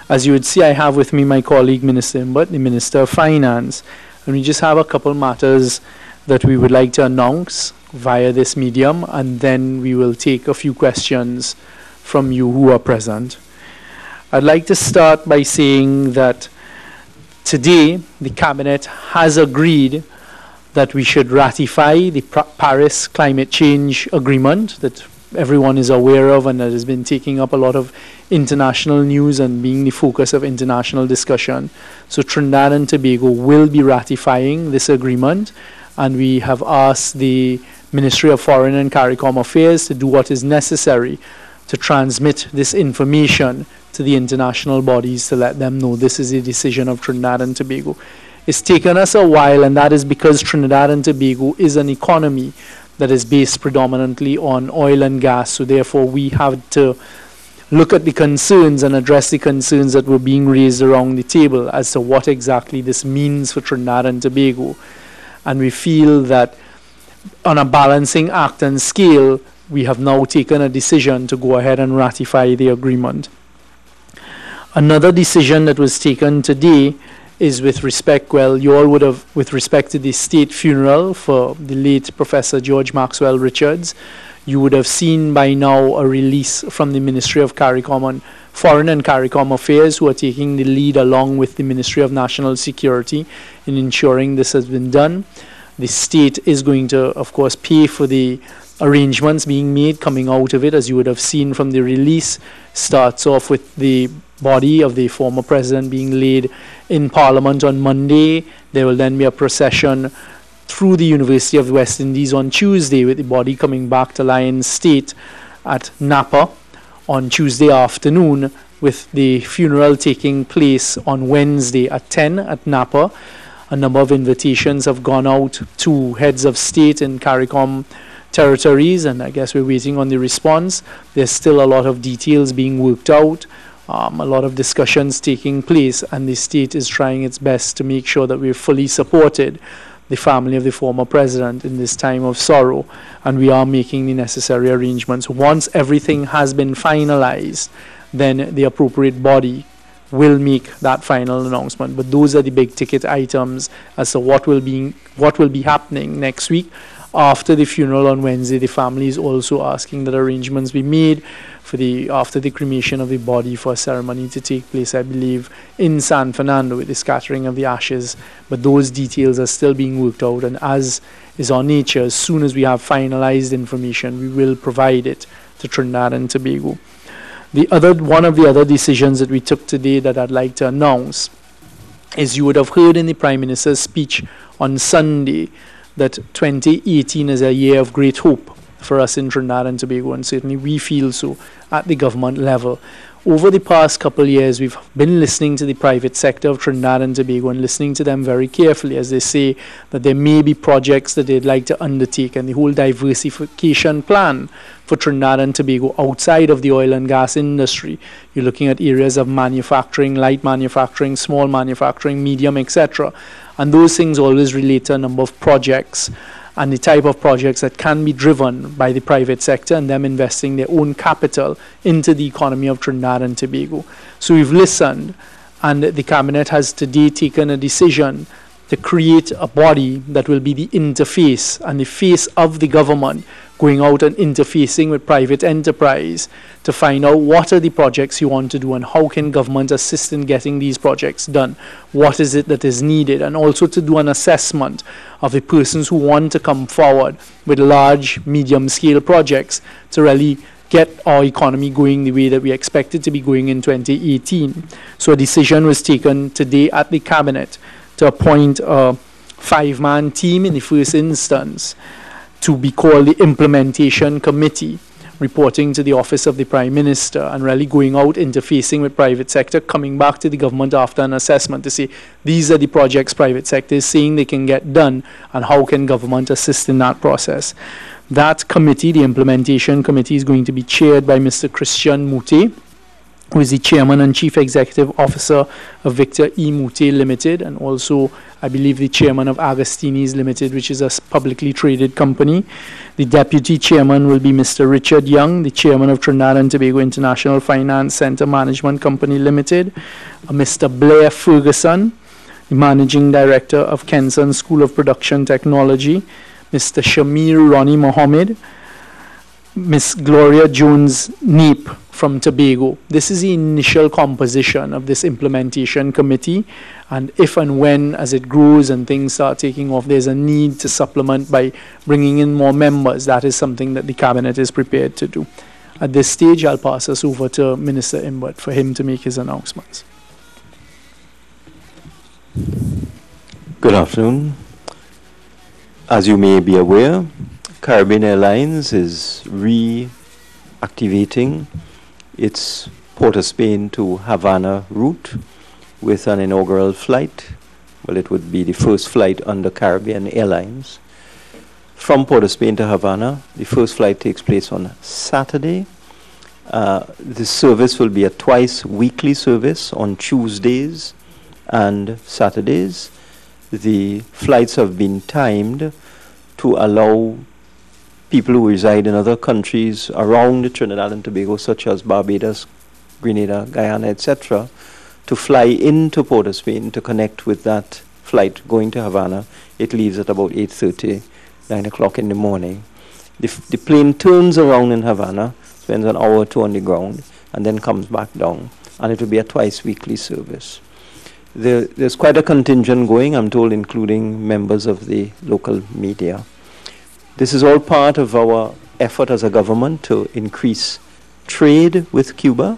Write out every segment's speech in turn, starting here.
As you would see, I have with me my colleague, Minister Imbert, the Minister of Finance. And we just have a couple matters that we would like to announce via this medium, and then we will take a few questions from you who are present. I'd like to start by saying that today the Cabinet has agreed that we should ratify the Paris Climate Change Agreement that everyone is aware of and that has been taking up a lot of international news and being the focus of international discussion. So Trinidad and Tobago will be ratifying this agreement, and we have asked the Ministry of Foreign and CARICOM Affairs to do what is necessary to transmit this information to the international bodies to let them know this is a decision of Trinidad and Tobago. It's taken us a while, and that is because Trinidad and Tobago is an economy that is based predominantly on oil and gas. So therefore we have to look at the concerns and address the concerns that were being raised around the table as to what exactly this means for Trinidad and Tobago. And we feel that on a balancing act and scale, we have now taken a decision to go ahead and ratify the agreement. Another decision that was taken today is with respect, well, you all would have, with respect to the state funeral for the late Professor George Maxwell Richards, you would have seen by now a release from the Ministry of CARICOM and Foreign and CARICOM Affairs, who are taking the lead along with the Ministry of National Security in ensuring this has been done. The state is going to, of course, pay for the arrangements being made coming out of it. As you would have seen from the release, starts off with the body of the former president being laid in Parliament on Monday. There will then be a procession through the University of the West Indies on Tuesday, with the body coming back to Lions State at Napa on Tuesday afternoon, with the funeral taking place on Wednesday at 10 at Napa. A number of invitations have gone out to heads of state in CARICOM territories, and I guess we're waiting on the response. There's still a lot of details being worked out. A lot of discussions taking place, and the state is trying its best to make sure that we're fully supported the family of the former president in this time of sorrow, and we are making the necessary arrangements. Once everything has been finalized, then the appropriate body will make that final announcement. But those are the big ticket items as to what will be happening next week. After the funeral on Wednesday, the family is also asking that arrangements be made for after the cremation of the body for a ceremony to take place, I believe, in San Fernando with the scattering of the ashes. But those details are still being worked out, and as is our nature, as soon as we have finalized information, we will provide it to Trinidad and Tobago. One of the other decisions that we took today that I'd like to announce is, you would have heard in the Prime Minister's speech on Sunday that 2018 is a year of great hope for us in Trinidad and Tobago, and certainly we feel so at the government level. Over the past couple of years, we've been listening to the private sector of Trinidad and Tobago and listening to them very carefully as they say that there may be projects that they'd like to undertake, and the whole diversification plan for Trinidad and Tobago outside of the oil and gas industry. You're looking at areas of manufacturing, light manufacturing, small manufacturing, medium, etc. And those things always relate to a number of projects and the type of projects that can be driven by the private sector and them investing their own capital into the economy of Trinidad and Tobago. So we've listened, and the Cabinet has today taken a decision to create a body that will be the interface and the face of the government, going out and interfacing with private enterprise to find out what are the projects you want to do and how can government assist in getting these projects done. What is it that is needed? And also to do an assessment of the persons who want to come forward with large, medium-scale projects to really get our economy going the way that we expect it to be going in 2018. So a decision was taken today at the Cabinet to appoint a 5-man team in the first instance to be called the Implementation Committee, reporting to the Office of the Prime Minister and really going out, interfacing with private sector, coming back to the government after an assessment to say these are the projects private sector is saying they can get done and how can government assist in that process. That committee, the Implementation Committee, is going to be chaired by Mr. Christian Mute, who is the Chairman and Chief Executive Officer of Victor E. Mute Limited, and also, I believe, the Chairman of Agostini's Limited, which is a publicly traded company. The Deputy Chairman will be Mr. Richard Young, the Chairman of Trinidad and Tobago International Finance Center Management Company Limited. Mr. Blair Ferguson, the Managing Director of Kenson School of Production Technology. Mr. Shamir Ronnie Mohammed, Miss Gloria Jones Neep from Tobago. This is the initial composition of this implementation committee, and if and when, as it grows and things start taking off, there's a need to supplement by bringing in more members. That is something that the Cabinet is prepared to do. At this stage, I'll pass us over to Minister Imbert for him to make his announcements. Good afternoon. As you may be aware, Caribbean Airlines is reactivating its Port of Spain to Havana route with an inaugural flight. Well, it would be the first flight under Caribbean Airlines. From Port of Spain to Havana, the first flight takes place on Saturday. The service will be a twice weekly service on Tuesdays and Saturdays. The flights have been timed to allow people who reside in other countries around Trinidad and Tobago, such as Barbados, Grenada, Guyana, etc., to fly into Port of Spain to connect with that flight going to Havana. It leaves at about 8:30, 9 o'clock in the morning. The plane turns around in Havana, spends an hour or two on the ground, and then comes back down. And it will be a twice weekly service. There's quite a contingent going, I'm told, including members of the local media. This is all part of our effort as a government to increase trade with Cuba.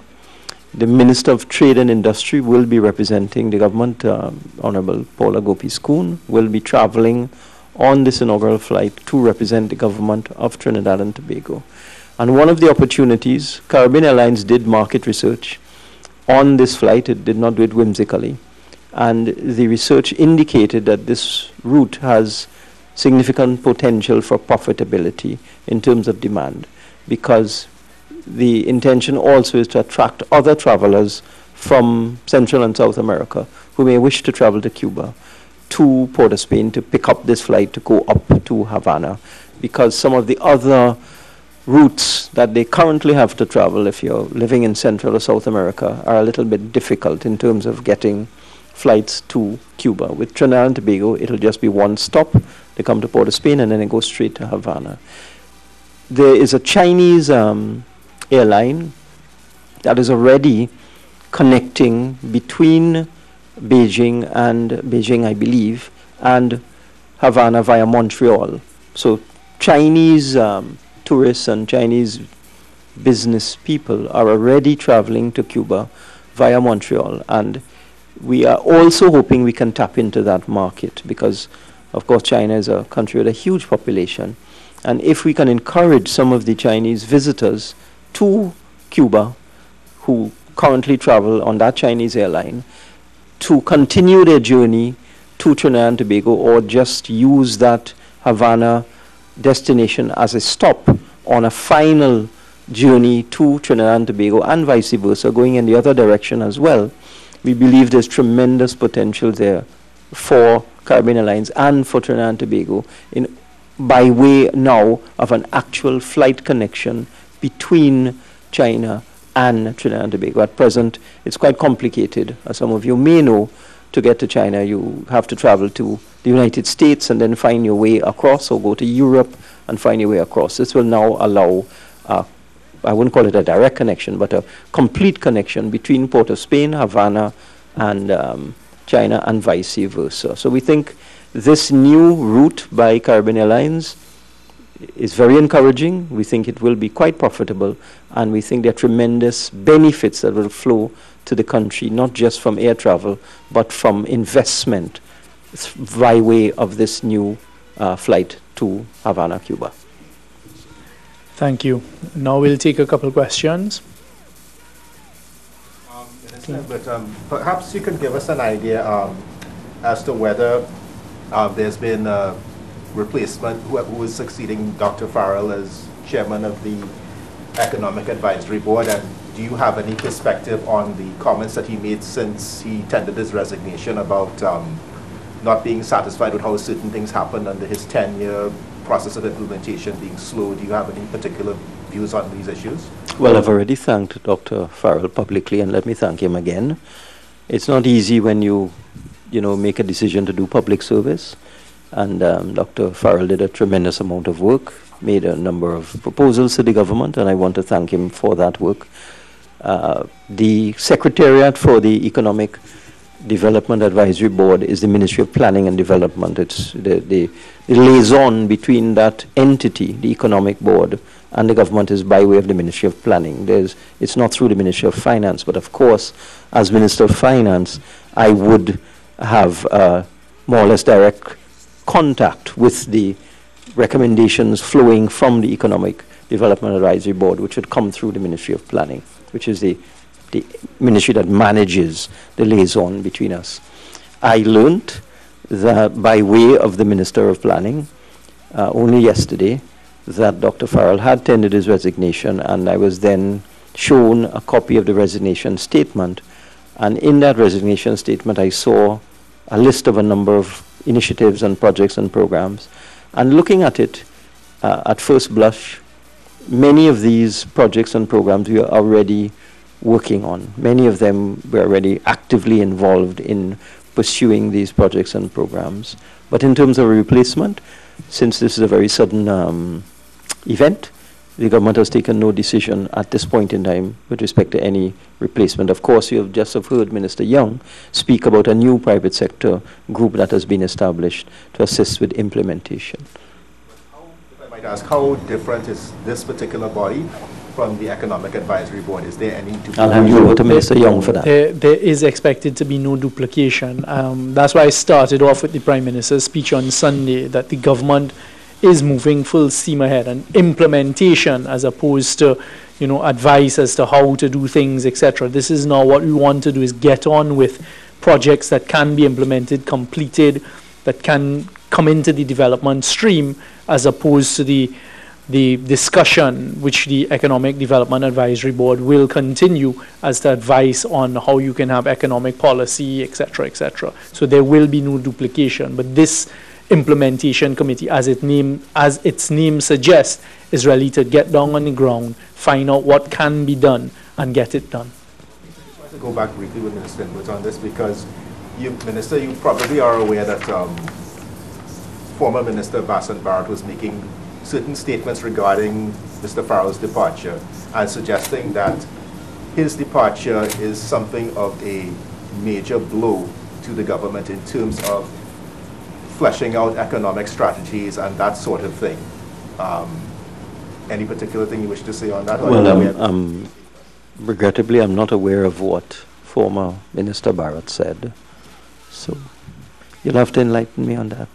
The Minister of Trade and Industry will be representing the government. Honorable Paula Gopi-Skoon will be traveling on this inaugural flight to represent the government of Trinidad and Tobago. And one of the opportunities, Caribbean Airlines did market research on this flight. It did not do it whimsically. And the research indicated that this route has significant potential for profitability in terms of demand, because the intention also is to attract other travelers from Central and South America who may wish to travel to Cuba to Port of Spain to pick up this flight to go up to Havana, because some of the other routes that they currently have to travel, if you're living in Central or South America, are a little bit difficult in terms of getting flights to Cuba. With Trinidad and Tobago, it'll just be one stop. They come to Port of Spain and then it goes straight to Havana. There is a Chinese airline that is already connecting between Beijing, I believe, and Havana via Montreal. So Chinese tourists and Chinese business people are already traveling to Cuba via Montreal, and we are also hoping we can tap into that market because, of course, China is a country with a huge population. And if we can encourage some of the Chinese visitors to Cuba who currently travel on that Chinese airline to continue their journey to Trinidad and Tobago, or just use that Havana destination as a stop on a final journey to Trinidad and Tobago, and vice versa, going in the other direction as well, we believe there's tremendous potential there for Caribbean Airlines and for Trinidad and Tobago by way now of an actual flight connection between China and Trinidad and Tobago. At present, it's quite complicated. As some of you may know, to get to China, you have to travel to the United States and then find your way across, or go to Europe and find your way across. This will now allow I wouldn't call it a direct connection, but a complete connection between Port of Spain, Havana, and China, and vice versa. So we think this new route by Caribbean Airlines is very encouraging. We think it will be quite profitable, and we think there are tremendous benefits that will flow to the country, not just from air travel, but from investment by way of this new flight to Havana, Cuba. Thank you. Now we'll take a couple questions. Minister, but perhaps you can give us an idea as to whether there's been a replacement, who is succeeding Dr. Farrell as chairman of the Economic Advisory Board, and do you have any perspective on the comments that he made since he tendered his resignation about not being satisfied with how certain things happened under his tenure, process of implementation being slow? Do you have any particular views on these issues? Well, I've already thanked Dr. Farrell publicly, and let me thank him again. It's not easy when you make a decision to do public service, and Dr. Farrell did a tremendous amount of work, made a number of proposals to the government, and I want to thank him for that work. The Secretariat for the Economic Development Advisory Board is the Ministry of Planning and Development. It's the liaison between that entity, the Economic Board, and the government is by way of the Ministry of Planning. It's not through the Ministry of Finance, but of course, as Minister of Finance, I would have more or less direct contact with the recommendations flowing from the Economic Development Advisory Board, which would come through the Ministry of Planning, which is the ministry that manages the liaison between us. I learned that by way of the Minister of Planning, only yesterday, that Dr. Farrell had tendered his resignation, and I was then shown a copy of the resignation statement. And in that resignation statement, I saw a list of a number of initiatives and projects and programs. And looking at it, at first blush, many of these projects and programs we are already working on. Many of them were already actively involved in pursuing these projects and programs. But in terms of a replacement, since this is a very sudden event, the government has taken no decision at this point in time with respect to any replacement. Of course, you have just heard Minister Young speak about a new private sector group that has been established to assist with implementation. If I might ask, how different is this particular body from the Economic Advisory Board? Is there any duplication? I'll hand you over to Minister Young for that. There is expected to be no duplication. That's why I started off with the Prime Minister's speech on Sunday, that the government is moving full steam ahead, and implementation as opposed to advice as to how to do things, etc. This is now what we want to do, is get on with projects that can be implemented, completed, that can come into the development stream, as opposed to the discussion which the Economic Development Advisory Board will continue as to advice on how you can have economic policy, etc., etc. So there will be no duplication, but this implementation committee, as its name suggests, is really to get down on the ground, find out what can be done, and get it done. I want to go back briefly with Minister Edwards on this, because Minister, you probably are aware that former Minister Bassett Barrett was making certain statements regarding Mr. Farrell's departure and suggesting that his departure is something of a major blow to the government in terms of fleshing out economic strategies and that sort of thing. Any particular thing you wish to say on that? Well, regrettably, I'm not aware of what former Minister Barrett said. So you'll have to enlighten me on that.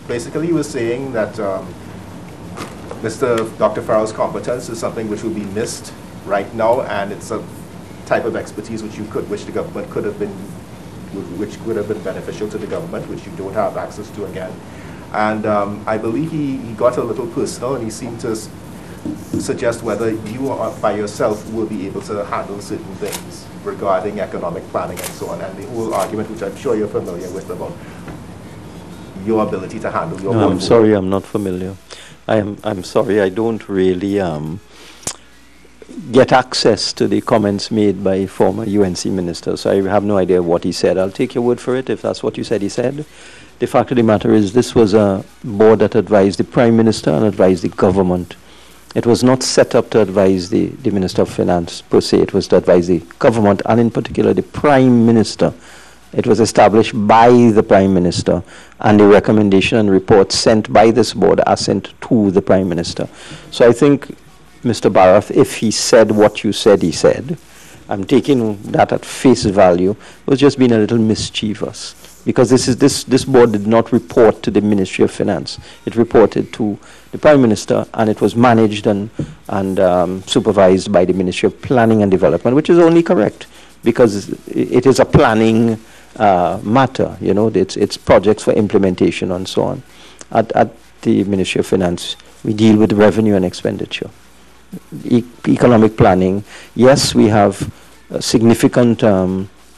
Basically, he was saying that Dr. Farrell's competence is something which will be missed right now, and it's a type of expertise which the government could have been, which would have been beneficial to the government, which you don't have access to again. And I believe he got a little personal, and he seemed to suggest whether you by yourself will be able to handle certain things regarding economic planning and so on, and the whole argument, which I'm sure you're familiar with, about your ability to handle your No, I'm sorry, I'm not familiar. I'm sorry, I don't really get access to the comments made by former UNC ministers, so I have no idea what he said. I'll take your word for it if that's what you said he said. The fact of the matter is, this was a board that advised the Prime Minister and advised the government. It was not set up to advise the Minister of Finance per se. It was to advise the government, and in particular the Prime Minister. It was established by the Prime Minister, and the recommendation and reports sent by this board are sent to the Prime Minister. So I think, Mr. Barrett, if he said what you said he said, I'm taking that at face value, was just being a little mischievous. Because this board did not report to the Ministry of Finance. It reported to the Prime Minister, and it was managed and supervised by the Ministry of Planning and Development, which is only correct, because it is a planning matter. You know, it's projects for implementation and so on. At the Ministry of Finance, we deal with revenue and expenditure. economic planning. Yes, we have a significant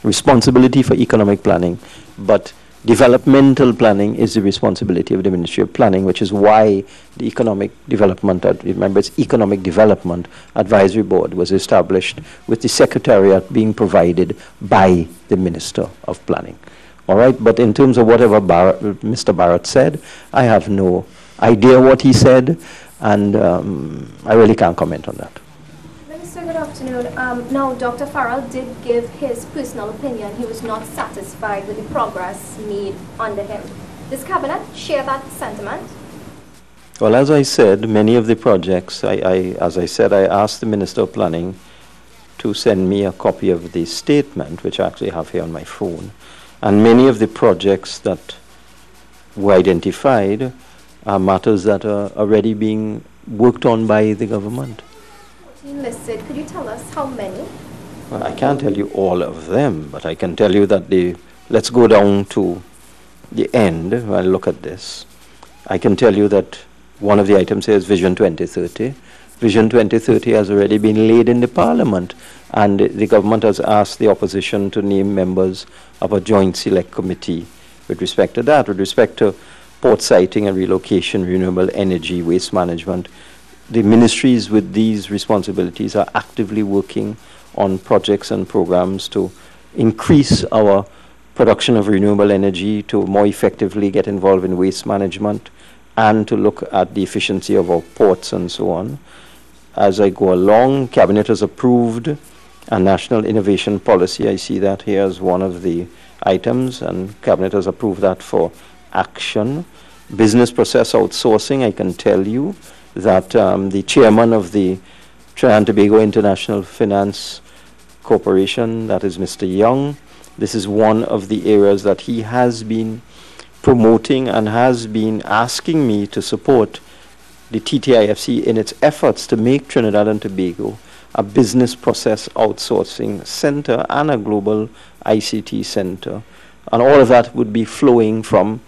responsibility for economic planning, but developmental planning is the responsibility of the Ministry of Planning, which is why the Economic Development, remember it's Economic Development Advisory Board was established with the Secretariat being provided by the Minister of Planning. All right, but in terms of whatever Mr. Barrett said, I have no idea what he said, and I really can't comment on that. Minister, good afternoon. Now, Dr. Farrell did give his personal opinion. He was not satisfied with the progress made under him. Does Cabinet share that sentiment? Well, as I said, many of the projects, as I said, I asked the Minister of Planning to send me a copy of the statement, which I actually have here on my phone. And many of the projects that were identified are matters that are already being worked on by the government. Listed. Could you tell us how many? Well, I can't tell you all of them, but I can tell you that let's go down to the end when I look at this. I can tell you that one of the items here is Vision 2030. Vision 2030 has already been laid in the Parliament, and the government has asked the opposition to name members of a joint select committee with respect to that, with respect to port siting and relocation, renewable energy, waste management. The ministries with these responsibilities are actively working on projects and programs to increase our production of renewable energy, to more effectively get involved in waste management, and to look at the efficiency of our ports and so on. As I go along, Cabinet has approved a national innovation policy. I see that here as one of the items, and Cabinet has approved that for action. Business process outsourcing, I can tell you that the chairman of the Trinidad and Tobago International Finance Corporation, that is Mr. Young, this is one of the areas that he has been promoting and has been asking me to support the TTIFC in its efforts to make Trinidad and Tobago a business process outsourcing center and a global ICT center. And all of that would be flowing from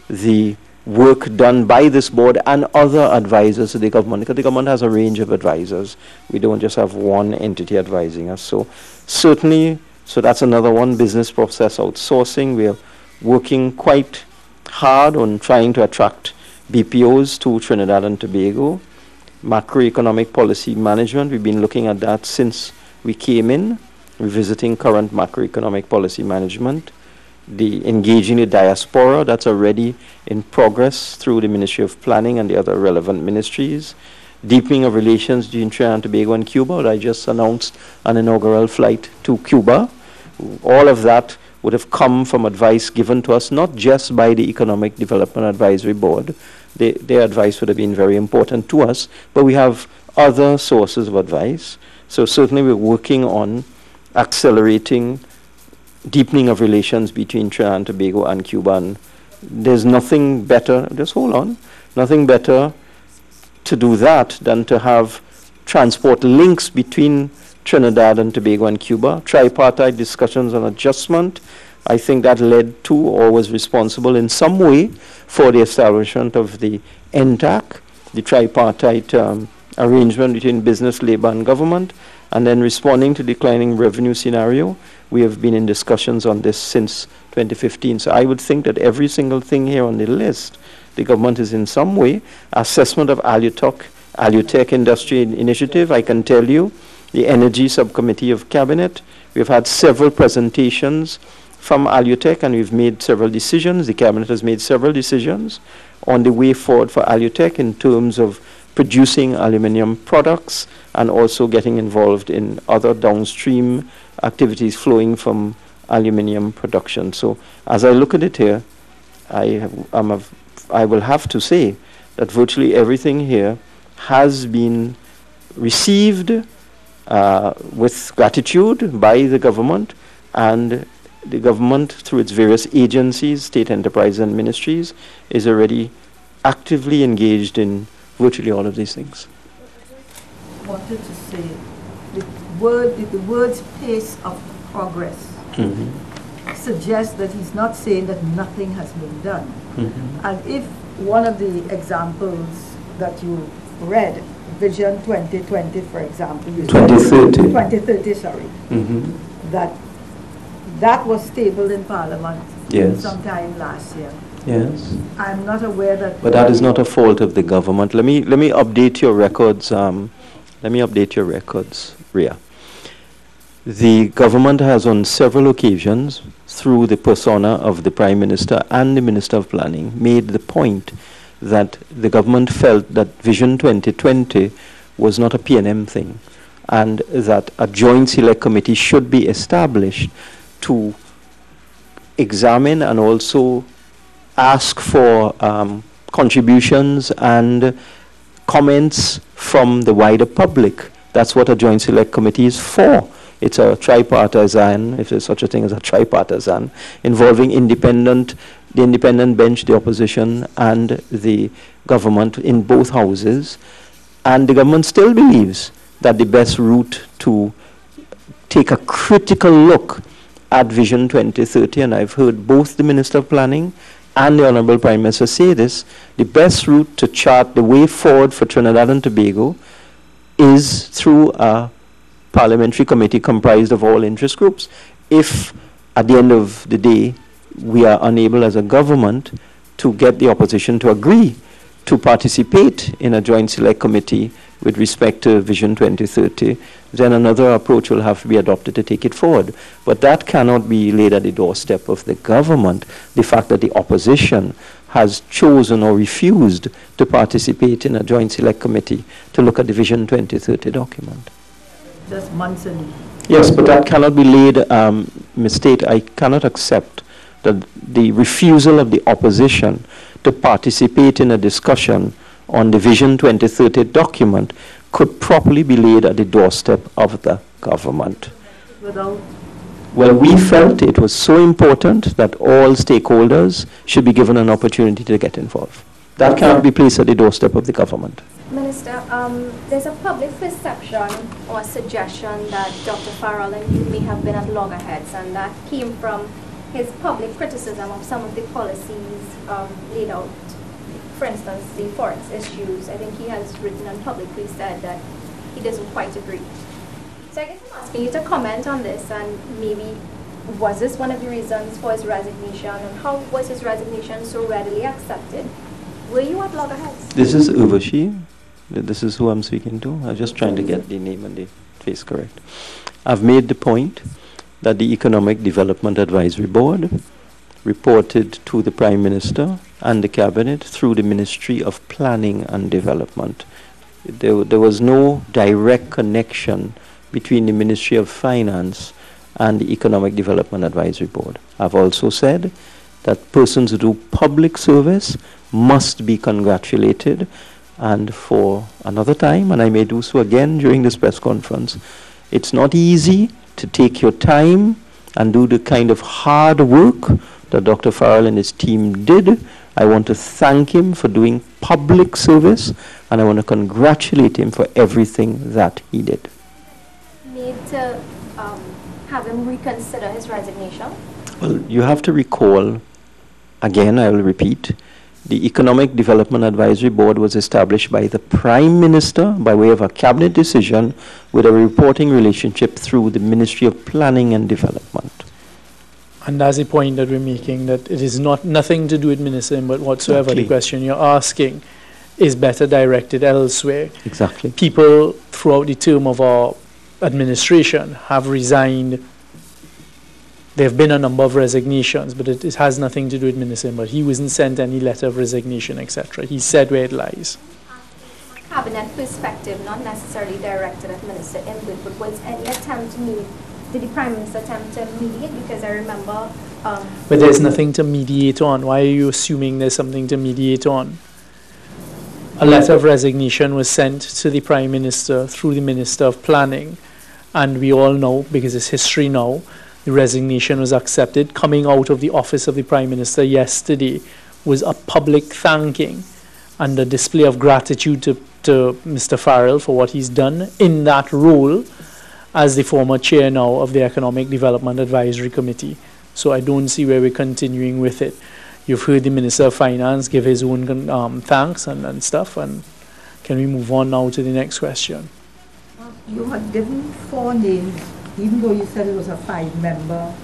the work done by this board and other advisors to the government, because the government has a range of advisors. We don't just have one entity advising us. So certainly, so that's another one, business process outsourcing. We are working quite hard on trying to attract BPOs to Trinidad and Tobago. Macroeconomic policy management, we've been looking at that since we came in, revisiting current macroeconomic policy management. The engaging the diaspora, that's already in progress through the Ministry of Planning and the other relevant ministries. Deepening of relations between Trinidad and Tobago and Cuba. I just announced an inaugural flight to Cuba. All of that would have come from advice given to us, not just by the Economic Development Advisory Board. Their advice would have been very important to us, but we have other sources of advice. So certainly we're working on accelerating deepening of relations between Trinidad and Tobago and Cuba. And there's nothing better, just hold on, nothing better to do that than to have transport links between Trinidad and Tobago and Cuba, tripartite discussions on adjustment. I think that led to or was responsible in some way for the establishment of the NTAC, the tripartite arrangement between business, labor, and government. And then responding to declining revenue scenario, we have been in discussions on this since 2015. So I would think that every single thing here on the list, the government is in some way. Assessment of Alutech Industry Initiative, I can tell you, the Energy Subcommittee of Cabinet, we've had several presentations from Alutech, and we've made several decisions. The Cabinet has made several decisions on the way forward for Alutech in terms of producing aluminium products and also getting involved in other downstream activities flowing from aluminium production. So as I look at it here, I will have to say that virtually everything here has been received with gratitude by the government, and the government through its various agencies, state enterprise and ministries, is already actively engaged in virtually all of these things. I wanted to say the words pace of progress suggests that he's not saying that nothing has been done. And if one of the examples that you read Vision 2020, for example. 2030. 2030, sorry. That was tabled in Parliament sometime last year. Yes. I'm not aware that... But that is not a fault of the government. Let me update your records. Let me update your records, Ria. The government has on several occasions, through the persona of the Prime Minister and the Minister of Planning, made the point that the government felt that Vision 2020 was not a P&M thing, and that a joint select committee should be established to examine and also ask for contributions and comments from the wider public. That's what a joint select committee is for. It's a tripartisan, if there's such a thing as a tripartisan, involving the independent bench, the opposition, and the government in both houses. And the government still believes that the best route to take a critical look at Vision 2030, and I've heard both the Minister of Planning and the Honourable Prime Minister say this, the best route to chart the way forward for Trinidad and Tobago is through a parliamentary committee comprised of all interest groups. If at the end of the day we are unable as a government to get the opposition to agree to participate in a joint select committee with respect to Vision 2030, then another approach will have to be adopted to take it forward. But that cannot be laid at the doorstep of the government, the fact that the opposition has chosen or refused to participate in a joint select committee to look at the Vision 2030 document. Just months and... Yes, but that cannot be laid, Ms. Tate, I cannot accept that the refusal of the opposition to participate in a discussion on the Vision 2030 document could properly be laid at the doorstep of the government. Without... Well, we felt it was so important that all stakeholders should be given an opportunity to get involved. That cannot be placed at the doorstep of the government. Minister, there's a public perception or suggestion that Dr. Farrell and you may have been at loggerheads, and that came from his public criticism of some of the policies laid out. For instance, the forex issues. I think he has written and publicly said that he doesn't quite agree. So I guess I'm asking you to comment on this, and maybe was this one of the reasons for his resignation, and how was his resignation so readily accepted? Were you at loggerheads? This is Urvashi. This is who I'm speaking to. I'm just trying to get the name and the face correct. I've made the point that the Economic Development Advisory Board reported to the Prime Minister and the Cabinet through the Ministry of Planning and Development. There was no direct connection between the Ministry of Finance and the Economic Development Advisory Board. I've also said that persons who do public service must be congratulated, and for another time, and I may do so again during this press conference, it's not easy to take your time and do the kind of hard work that Dr. Farrell and his team did. I want to thank him for doing public service, and I want to congratulate him for everything that he did. Need to have him reconsider his resignation? Well, you have to recall, again, I will repeat, the Economic Development Advisory Board was established by the Prime Minister by way of a cabinet decision with a reporting relationship through the Ministry of Planning and Development. And that's the point that we're making, that it is nothing to do with ministering, but whatsoever Exactly. the question you're asking is better directed elsewhere. Exactly. People throughout the term of our administration have resigned. There have been a number of resignations, but it has nothing to do with ministering. But he wasn't sent any letter of resignation, etc. He said where it lies. Cabinet perspective, not necessarily directed at Minister input, but was any attempt made, did the Prime Minister attempt to mediate? Because I remember... But there's nothing to mediate on. Why are you assuming there's something to mediate on? A letter of resignation was sent to the Prime Minister through the Minister of Planning. And we all know, because it's history now, the resignation was accepted. Coming out of the office of the Prime Minister yesterday was a public thanking and a display of gratitude to Mr. Farrell for what he's done in that role as the former chair now of the Economic Development Advisory Committee. So I don't see where we're continuing with it. You've heard the Minister of Finance give his own thanks and stuff, and Can we move on now to the next question? You had given 4 names, even though you said it was a 5-member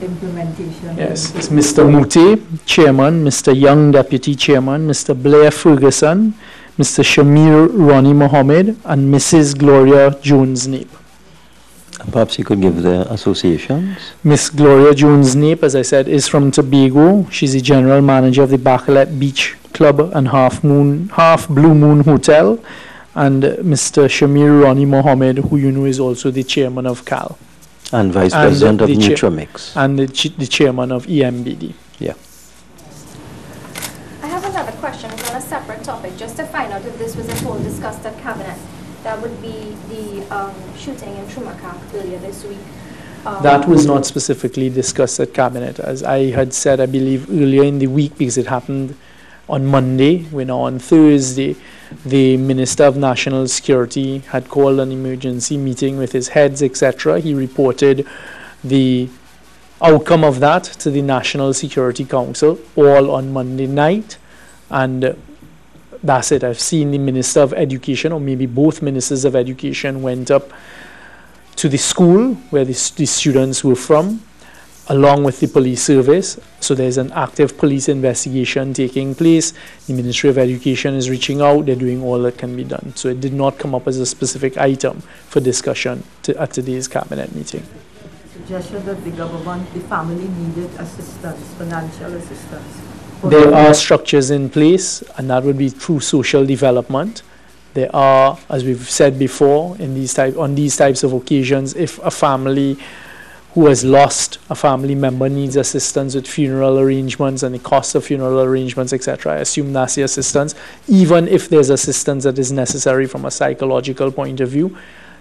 implementation. Yes, it's Mr. Mute, Chairman, Mr. Young, Deputy Chairman, Mr. Blair Ferguson, Mr. Shamir Ronnie Mohammed, and Mrs. Gloria Jones-Nape. Perhaps you could give the associations. Miss Gloria Jones-Nape, as I said, is from Tobago. She's the General Manager of the Bacalet Beach Club and Half Blue Moon Hotel. And Mr. Shamir Ronnie Mohammed, who you know is also the Chairman of CAL. And Vice President of Nutramix. And the Chairman of EMBD. Yeah. I have another question. It's on a separate topic, just to find out if this was at all discussed at Cabinet. That would be the shooting in Trumacak earlier this week. That was not specifically discussed at Cabinet. As I had said, I believe, earlier in the week, because it happened on Monday. We're now on Thursday. The Minister of National Security had called an emergency meeting with his heads, etc. He reported the outcome of that to the National Security Council, all on Monday night. And that's it. I've seen the Minister of Education, or maybe both Ministers of Education, went up to the school where the students were from, along with the police service. So there's an active police investigation taking place. The Ministry of Education is reaching out. They're doing all that can be done. So it did not come up as a specific item for discussion at today's Cabinet meeting. Suggestion that the government, the family needed assistance, financial assistance. There are structures in place, and that would be through social development. There are, as we've said before, on these types of occasions, if a family who has lost a family member needs assistance with funeral arrangements and the cost of funeral arrangements, etc., I assume that's the assistance. Even if there's assistance that is necessary from a psychological point of view,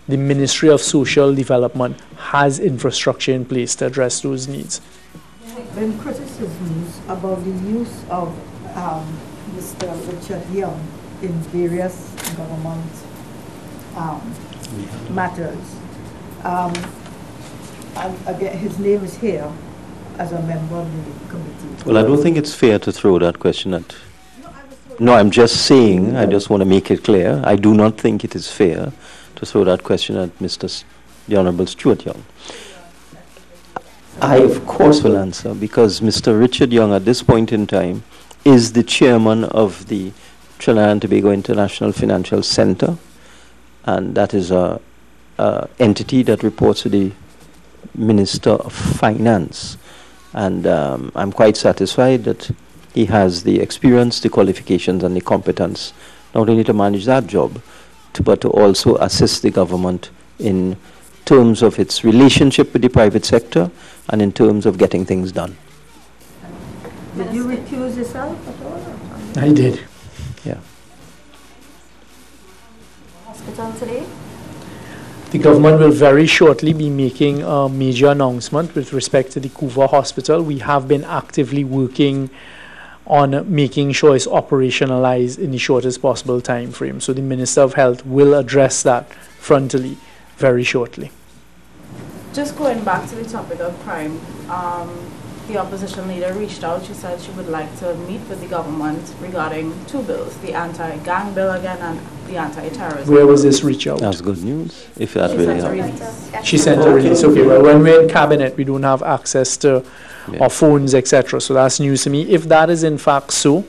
the Ministry of Social Development has infrastructure in place to address those needs. Been criticisms about the use of Mr. Richard Young in various government matters. And again, his name is here as a member of the committee. Well, I don't think it's fair to throw that question at... No, I'm just saying, I just want to make it clear, I do not think it is fair to throw that question at the Honorable Stuart Young. I, of course, will answer, because Mr. Richard Young, at this point in time, is the chairman of the Trinidad and Tobago International Financial Center, and that is a entity that reports to the Minister of Finance. And I'm quite satisfied that he has the experience, the qualifications, and the competence, not only to manage that job, but to also assist the government in terms of its relationship with the private sector and in terms of getting things done. Did you recuse yourself at all? I did. Yeah. Hospital today? The government will very shortly be making a major announcement with respect to the Cuba Hospital. We have been actively working on making sure it's operationalized in the shortest possible time frame. So the Minister of Health will address that frontally very shortly. Just going back to the topic of crime, the opposition leader reached out. She said she would like to meet with the government regarding 2 bills, the anti-gang bill again and the anti-terrorism. Where was this reach out? That's good news, if that really helps. She sent a release. Okay, well, when we're in Cabinet, we don't have access to our phones, etc. So that's news to me. If that is in fact so,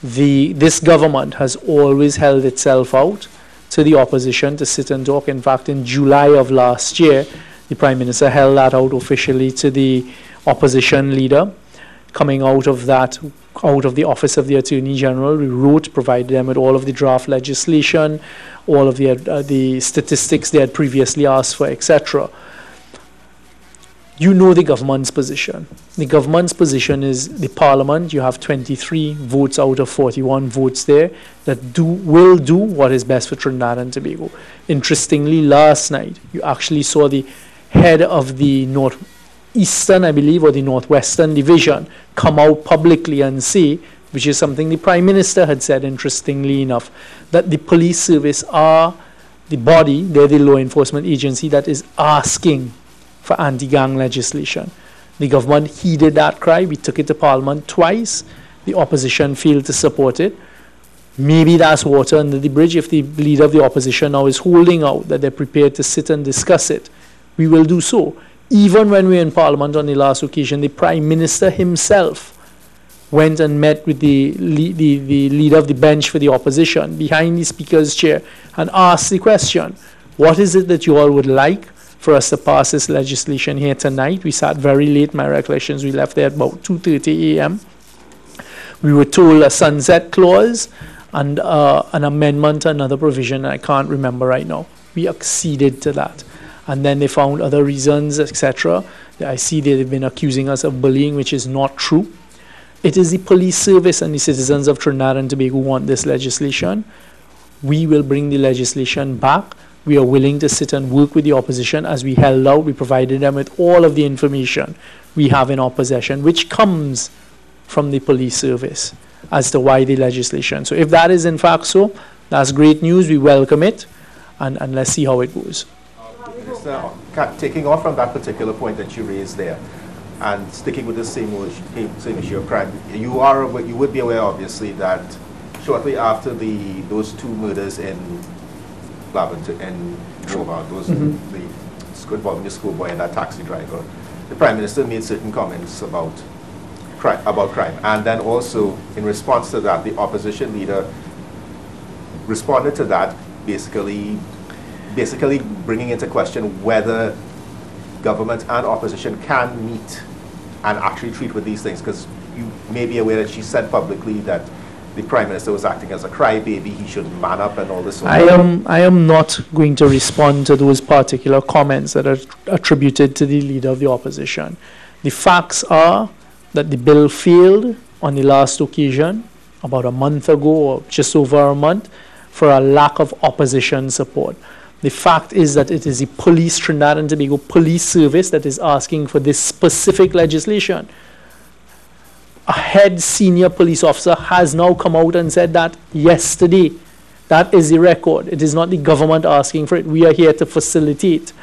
this government has always held itself out to the opposition to sit and talk. In fact, in July of last year, the Prime Minister held that out officially to the opposition leader. Coming out of that, out of the Office of the Attorney General, we wrote, provided them with all of the draft legislation, all of the statistics they had previously asked for, etc. You know the government's position. The government's position is the Parliament. You have 23 votes out of 41 votes there that will do what is best for Trinidad and Tobago. Interestingly, last night, you actually saw the head of the Northeastern, I believe, or the Northwestern Division come out publicly and say, which is something the Prime Minister had said, interestingly enough, that the police service are the body, they're the law enforcement agency that is asking for anti-gang legislation. The government heeded that cry. We took it to Parliament twice. The opposition failed to support it. maybe that's water under the bridge. If the leader of the opposition now is holding out that they're prepared to sit and discuss it, we will do so. Even when we were in Parliament on the last occasion, the Prime Minister himself went and met with the leader of the bench for the opposition behind the Speaker's chair and asked the question, what is it that you all would like for us to pass this legislation here tonight? We sat very late. My recollections, we left there at about 2:30 a.m. We were told a sunset clause and an amendment to another provision. I can't remember right now. We acceded to that. And then they found other reasons, etc. I see they've been accusing us of bullying, which is not true. It is the police service and the citizens of Trinidad and Tobago who want this legislation. We will bring the legislation back. We are willing to sit and work with the opposition as we held out. We provided them with all of the information we have in our possession, which comes from the police service as to why the legislation. So if that is in fact so, that's great news. We welcome it, and let's see how it goes. Minister, taking off from that particular point that you raised there, and sticking with the same issue of crime, you would be aware, obviously, that shortly after those two murders in Lavender and Cuba, the involving the schoolboy and that taxi driver, the Prime Minister made certain comments about crime, and then also in response to that, the opposition leader responded to that, basically bringing into question whether government and opposition can meet and actually treat with these things, because you may be aware that she said publicly that the Prime Minister was acting as a crybaby, he should man up and all this. I am not going to respond to those particular comments that are attributed to the leader of the opposition. The facts are that the bill failed on the last occasion, about a month ago or just over a month, for a lack of opposition support. The fact is that it is the police, Trinidad and Tobago Police Service, that is asking for this specific legislation. A head senior police officer has now come out and said that yesterday. That is the record. It is not the government asking for it. We are here to facilitate.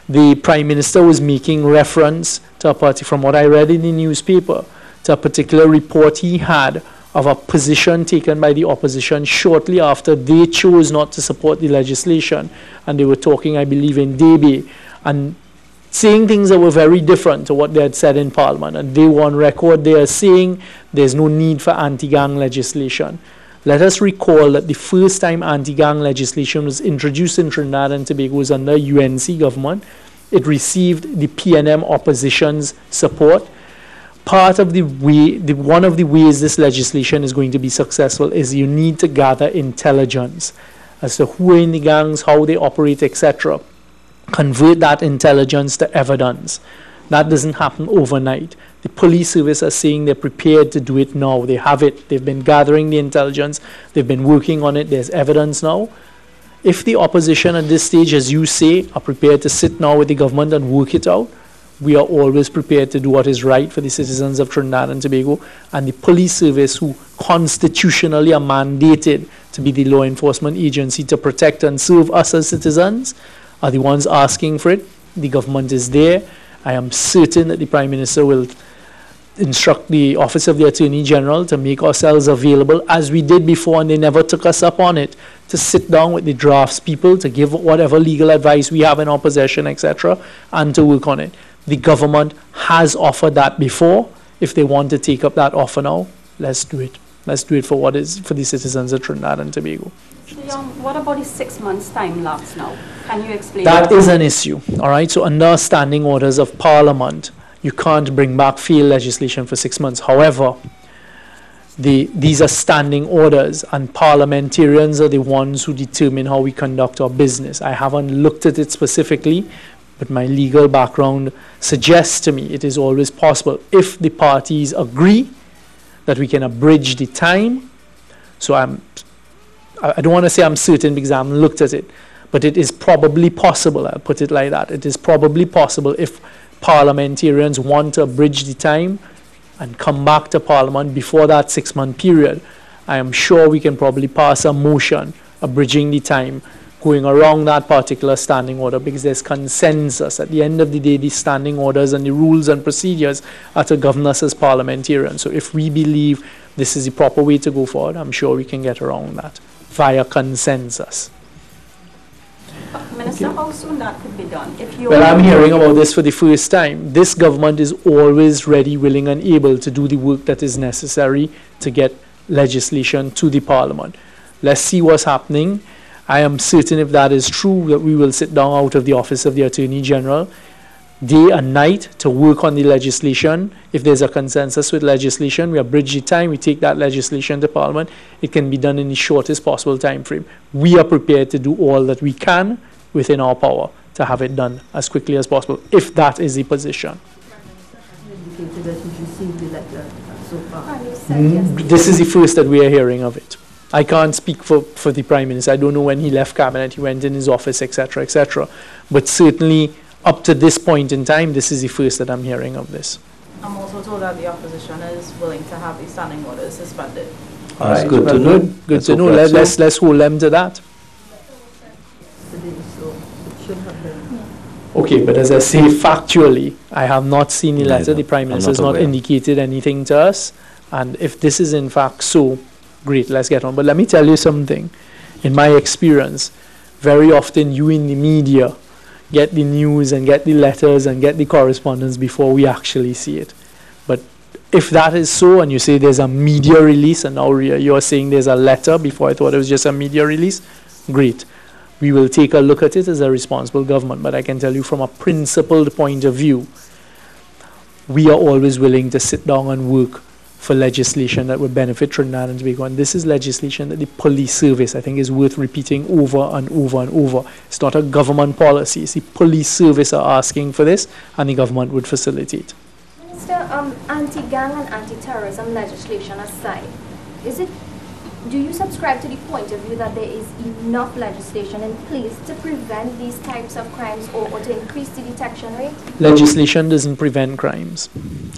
The Prime Minister was making reference to a party, from what I read in the newspaper, to a particular report he had of a position taken by the opposition shortly after they chose not to support the legislation. And they were talking, I believe, in Debe, and saying things that were very different to what they had said in Parliament. And they were on record, they are saying there's no need for anti-gang legislation. Let us recall that the first time anti-gang legislation was introduced in Trinidad and Tobago was under UNC government. It received the PNM opposition's support. Part of the way, one of the ways this legislation is going to be successful is you need to gather intelligence as to who are in the gangs, how they operate, etc. Convert that intelligence to evidence. That doesn't happen overnight. The police service are saying they're prepared to do it now. They have it. They've been gathering the intelligence. They've been working on it. There's evidence now. If the opposition at this stage, as you say, are prepared to sit now with the government and work it out, we are always prepared to do what is right for the citizens of Trinidad and Tobago. And the police service, who constitutionally are mandated to be the law enforcement agency to protect and serve us as citizens, are the ones asking for it. The government is there. I am certain that the Prime Minister will instruct the Office of the Attorney General to make ourselves available, as we did before, and they never took us up on it, to sit down with the drafts people, to give whatever legal advice we have in our possession, etc., and to work on it. The government has offered that before. If they want to take up that offer now, let's do it. Let's do it for what is for the citizens of Trinidad and Tobago. What about the 6 months time lapse now? Can you explain that? That is an issue, all right? So under standing orders of Parliament, you can't bring back failed legislation for 6 months. However, these are standing orders, and parliamentarians are the ones who determine how we conduct our business. I haven't looked at it specifically, but my legal background suggests to me it is always possible if the parties agree that we can abridge the time. So I don't want to say I'm certain because I haven't looked at it, but it is probably possible, I'll put it like that. It is probably possible if parliamentarians want to abridge the time and come back to Parliament before that 6-month period. I am sure we can probably pass a motion abridging the time going around that particular standing order because there's consensus. At the end of the day, the standing orders and the rules and procedures are to govern us as parliamentarians. So if we believe this is the proper way to go forward, I'm sure we can get around that via consensus. Minister, how soon that could be done? If you Well, I'm hearing about this for the first time. This government is always ready, willing, and able to do the work that is necessary to get legislation to the Parliament. Let's see what's happening. I am certain if that is true, that we will sit down out of the office of the Attorney General day and night to work on the legislation. If there's a consensus with legislation, we abridge the time, we take that legislation to Parliament. It can be done in the shortest possible time frame. We are prepared to do all that we can within our power to have it done as quickly as possible, if that is the position. Indicated that he's received the letter so far. And you said yes. This is the first that we are hearing of it. I can't speak for the Prime Minister. I don't know when he left Cabinet, he went in his office, etc., etc. But certainly, up to this point in time, this is the first that I'm hearing of this. I'm also told that the opposition is willing to have the standing orders suspended. That's Right. good Well, to know. Good Let's to hope know. that's Let's hold them to that. Today, so it should have been. Okay, but as I say, factually, I have not seen the letter. Neither. The Prime I'm Minister has not not aware. indicated anything to us. And if this is in fact so, great, let's get on. But let me tell you something. In my experience, very often you in the media get the news and get the letters and get the correspondence before we actually see it. But if that is so, and you say there's a media release, and now you're saying there's a letter, before I thought it was just a media release, great. We will take a look at it as a responsible government. But I can tell you from a principled point of view, we are always willing to sit down and work for legislation that would benefit Trinidad and Tobago. And this is legislation that the police service, I think, is worth repeating over and over and over. It's not a government policy. It's the police service are asking for this, and the government would facilitate. Minister, anti-gang and anti-terrorism legislation aside, do you subscribe to the point of view that there is enough legislation in place to prevent these types of crimes or to increase the detection rate? Legislation doesn't prevent crimes.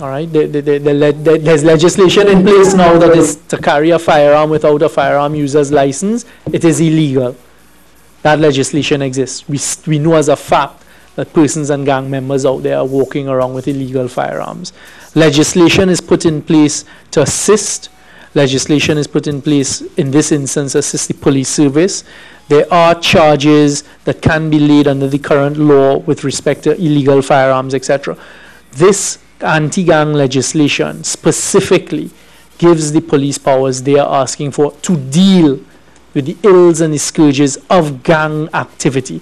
All right? There's legislation in place now that is to carry a firearm without a firearm user's license. It is illegal. That legislation exists. We know as a fact that persons and gang members out there are walking around with illegal firearms. Legislation is put in place to assist. Legislation is put in place, in this instance, assist the police service. There are charges that can be laid under the current law with respect to illegal firearms, etc. This anti-gang legislation specifically gives the police powers they are asking for to deal with the ills and the scourges of gang activity.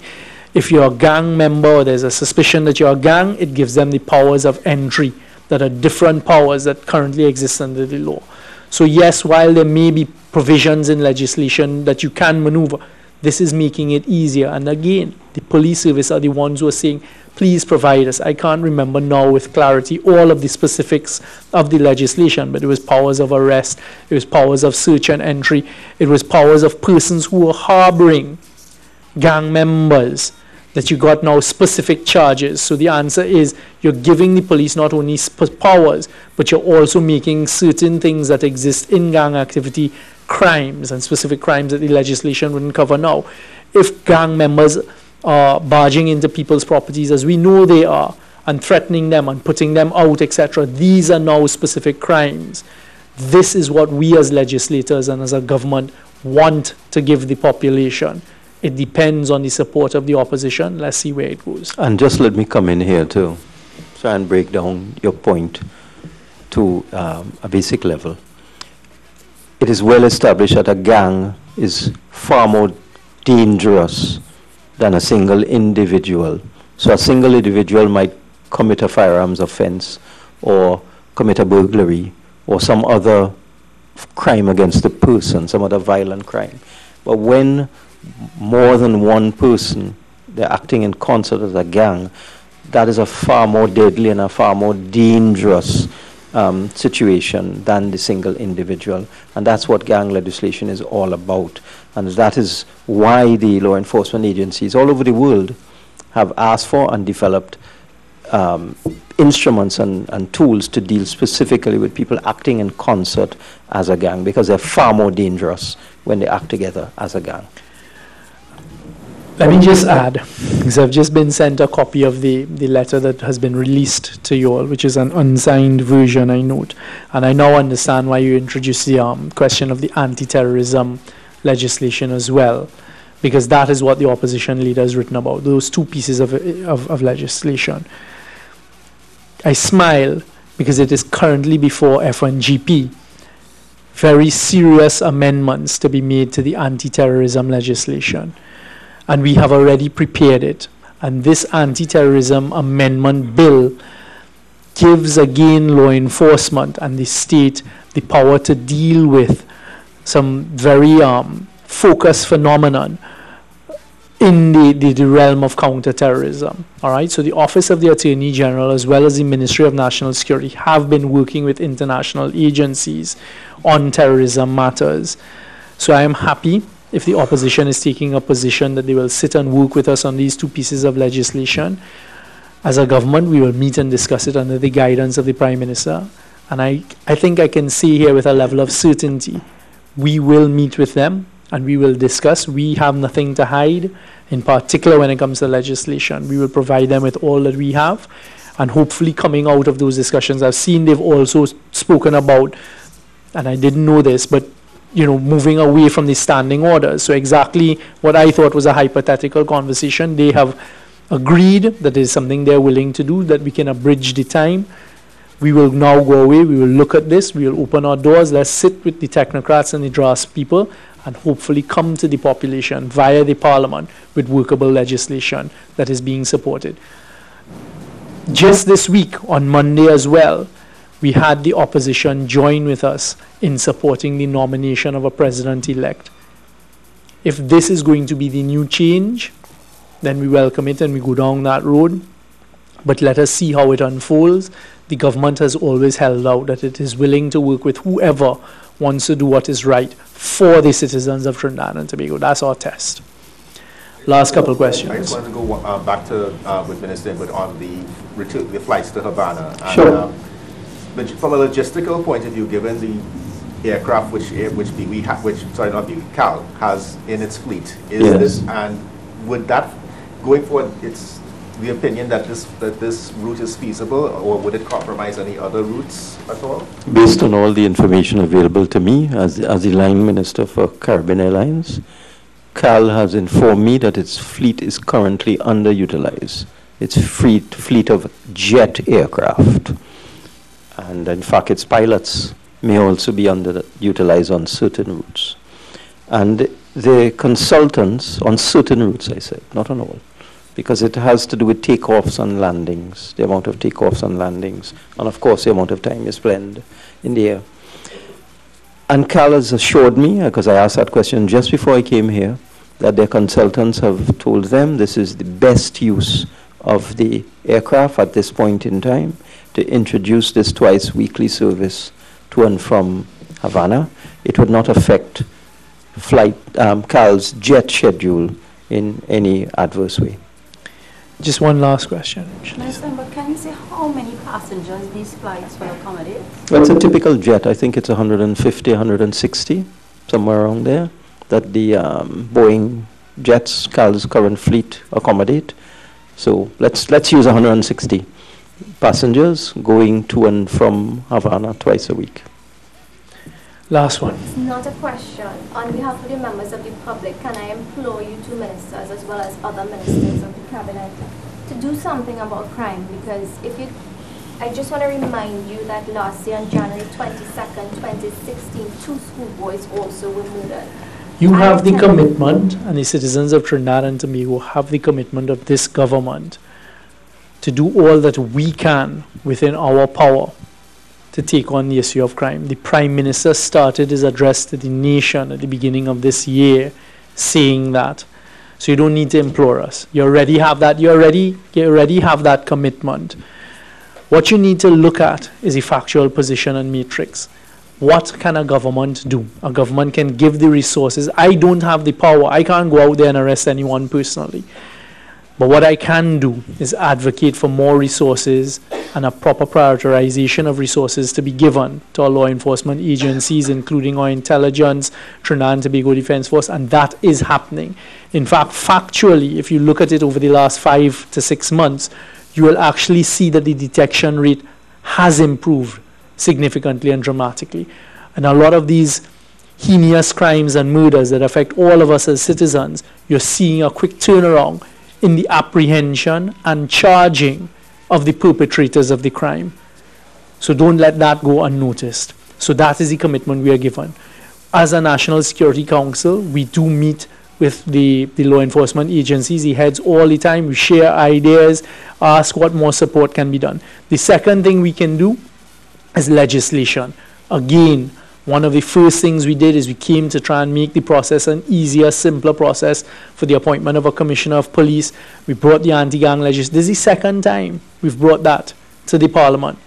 If you're a gang member or there's a suspicion that you're a gang, it gives them the powers of entry that are different powers that currently exist under the law. So yes, while there may be provisions in legislation that you can maneuver, this is making it easier. And again, the police service are the ones who are saying, please provide us. I can't remember now with clarity all of the specifics of the legislation, but it was powers of arrest, it was powers of search and entry, it was powers of persons who were harboring gang members, that you got now specific charges. So the answer is you're giving the police not only powers, but you're also making certain things that exist in gang activity crimes, and specific crimes that the legislation wouldn't cover now. If gang members are barging into people's properties, as we know they are, and threatening them and putting them out, etc., these are now specific crimes. This is what we as legislators and as a government want to give the population. It depends on the support of the opposition. Let's see where it goes. And just let me come in here to try and break down your point to a basic level. It is well established that a gang is far more dangerous than a single individual. So a single individual might commit a firearms offense or commit a burglary or some other crime against the person, some other violent crime. But when more than one person, they're acting in concert as a gang, that is a far more deadly and a far more dangerous situation than the single individual. And that's what gang legislation is all about. And that is why the law enforcement agencies all over the world have asked for and developed instruments and tools to deal specifically with people acting in concert as a gang, because they're far more dangerous when they act together as a gang. Let me just add, because I've just been sent a copy of the letter that has been released to you all, which is an unsigned version, I note. And I now understand why you introduced the question of the anti-terrorism legislation as well, because that is what the opposition leader has written about, those two pieces of legislation. I smile because it is currently before F1GP. Very serious amendments to be made to the anti-terrorism legislation. And we have already prepared it. And this anti-terrorism amendment bill gives again law enforcement and the state the power to deal with some very focused phenomenon in the realm of counterterrorism. All right, so the Office of the Attorney General as well as the Ministry of National Security have been working with international agencies on terrorism matters. So I am happy if the opposition is taking a position that they will sit and work with us on these two pieces of legislation. As a government, we will meet and discuss it under the guidance of the Prime Minister. And I think I can say here with a level of certainty, we will meet with them and we will discuss. We have nothing to hide, in particular when it comes to legislation. We will provide them with all that we have. And hopefully coming out of those discussions, I've seen they've also spoken about, and I didn't know this, but moving away from the standing orders. So exactly what I thought was a hypothetical conversation, they have agreed that is something they're willing to do, that we can abridge the time. We will now go away, we will look at this, we will open our doors, let's sit with the technocrats and the draft people and hopefully come to the population via the parliament with workable legislation that is being supported. Just this week, on Monday as well, we had the opposition join with us in supporting the nomination of a president-elect. If this is going to be the new change, then we welcome it and we go down that road. But let us see how it unfolds. The government has always held out that it is willing to work with whoever wants to do what is right for the citizens of Trinidad and Tobago. That's our test. Last couple of questions. I just wanted to go back to with Minister Inwood on the flights to Havana. And, sure. From a logistical point of view, given the aircraft which CAL has in its fleet, is yes. this, and would that, going forward, it's the opinion that this route is feasible, or would it compromise any other routes at all? Based on all the information available to me as the line minister for Caribbean Airlines, CAL has informed me that its fleet is currently underutilized. Its fleet of jet aircraft. And in fact, its pilots may also be underutilized on certain routes. And the consultants on certain routes, I said, not on all, because it has to do with takeoffs and landings, the amount of takeoffs and landings, and of course the amount of time you spend in the air. And CAL has assured me, because I asked that question just before I came here, that their consultants have told them this is the best use of the aircraft at this point in time, to introduce this twice weekly service to and from Havana. It would not affect CAL's jet schedule in any adverse way. Just one last question. Minister, but can you say how many passengers these flights will accommodate? Well, it's a typical jet. I think it's 150, 160, somewhere around there, that the Boeing jets, CAL's current fleet, accommodate. So let's use 160 passengers going to and from Havana twice a week. Last one. It's not a question. On behalf of the members of the public, can I implore you two ministers as well as other ministers of the cabinet to do something about crime? Because I just want to remind you that last year on January 22nd, 2016, 2 schoolboys also were murdered. You have the commitment, and the citizens of Trinidad and Tobago have the commitment of this government to do all that we can within our power to take on the issue of crime. The Prime Minister started his address to the nation at the beginning of this year saying that. So you don't need to implore us. You already have that. You already have that commitment. What you need to look at is a factual position and matrix. What can a government do? A government can give the resources. I don't have the power. I can't go out there and arrest anyone personally. But what I can do is advocate for more resources and a proper prioritization of resources to be given to our law enforcement agencies, including our intelligence, Trinidad and Tobago Defense Force, and that is happening. In fact, factually, if you look at it over the last 5 to 6 months, you will actually see that the detection rate has improved significantly and dramatically. And a lot of these heinous crimes and murders that affect all of us as citizens, you're seeing a quick turnaround in the apprehension and charging of the perpetrators of the crime. So don't let that go unnoticed. So that is the commitment we are given. As a National Security Council, we do meet with the law enforcement agencies, the heads all the time. We share ideas, ask what more support can be done. The second thing we can do is legislation. Again, one of the first things we did is we came to try and make the process an easier, simpler process for the appointment of a commissioner of police. We brought the anti-gang legislation. This is the second time we've brought that to the parliament.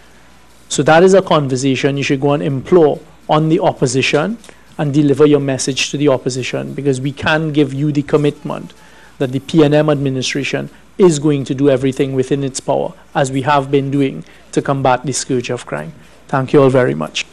So that is a conversation you should go and implore on the opposition and deliver your message to the opposition, because we can give you the commitment that the PNM administration is going to do everything within its power, as we have been doing, to combat the scourge of crime. Thank you all very much.